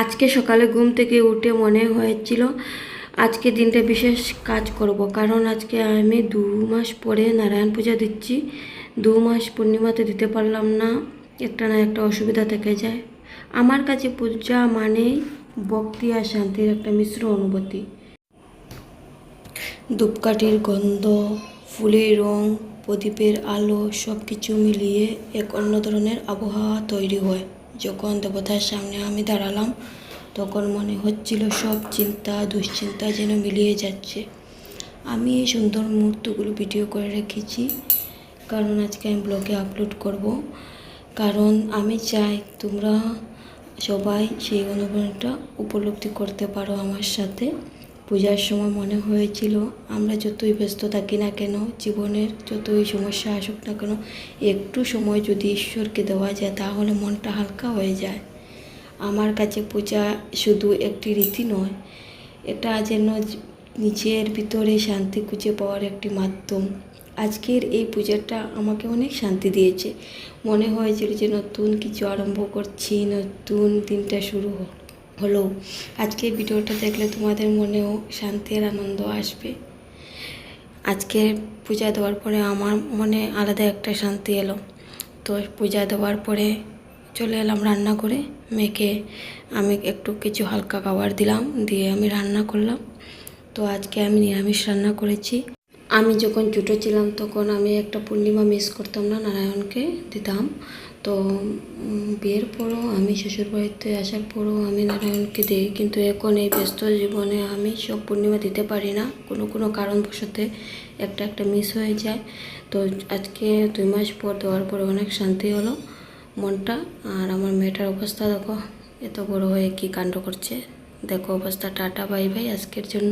আজকে সকালে ঘুম থেকে উঠে মনে হয়েছিল আজকে দিনটা বিশেষ কাজ করব, কারণ আজকে আমি 2 মাস পরে নারায়ণ পূজা দিচ্ছি। 2 মাস পূর্ণিমাতে দিতে পারলাম না, একটা না একটা অসুবিধা থেকে যায়। আমার কাছে পূজা মানেই ভক্তি আর শান্তির একটা মিশ্র অনুভূতি। ধূপকাঠির গন্ধ, ফুলের রং, প্রদীপের আলো সব কিছু মিলিয়ে এক অন্য ধরনের আবহাওয়া তৈরি হয়। যখন দেবতার সামনে আমি দাঁড়ালাম তখন মনে হচ্ছিল সব চিন্তা দুশ্চিন্তা যেন মিলিয়ে যাচ্ছে। আমি এই সুন্দর মুহূর্তগুলো ভিডিও করে রেখেছি, কারণ আজকে আমি ব্লগে আপলোড করব। কারণ আমি চাই তোমরা সবাই সেই অনুভূতিটা উপলব্ধি করতে পারো আমার সাথে। পূজার সময় মনে হয়েছিল আমরা যতই ব্যস্ত থাকি না কেন, জীবনের যতই সমস্যা আসুক না কেন, একটু সময় যদি ঈশ্বরকে দেওয়া যায় তাহলে মনটা হালকা হয়ে যায়। আমার কাছে পূজা শুধু একটি রীতি নয়, এটা যেন নিজের ভিতরে শান্তি খুঁজে পাওয়ার একটি মাধ্যম। আজকের এই পূজাটা আমাকে অনেক শান্তি দিয়েছে। মনে হয়েছিল যে নতুন কিছু আরম্ভ করছি, নতুন দিনটা শুরু হলো। আজকের ভিডিওটা দেখলে তোমাদের মনেও শান্তির আনন্দ আসবে। আজকে পূজা দেওয়ার পরে আমার মনে আলাদা একটা শান্তি এলো। তো পূজা দেওয়ার পরে চলে এলাম রান্না করে, মেয়েকে আমি একটু কিছু হালকা খাবার দিলাম, দিয়ে আমি রান্না করলাম। তো আজকে আমি নিরামিষ রান্না করেছি। আমি যখন ছোটো ছিলাম তখন আমি একটা পূর্ণিমা মিস করতাম না, নারায়ণকে দিতাম। তো বিয়ের পরও আমি শ্বশুরবাড়িতে আসার পরও আমি নারায়ণকে দিই, কিন্তু এখন এই ব্যস্ত জীবনে আমি সব পূর্ণিমা দিতে পারি না, কোনো কারণবশত একটা মিস হয়ে যায়। তো আজকে 2 মাস পর দেওয়ার পরে অনেক শান্তি হলো মনটা। আর আমার মেয়েটার অবস্থা দেখো, এত বড় হয়ে কি কাণ্ড করছে, দেখো অবস্থা। টাটা বাই বাই আজকের জন্য।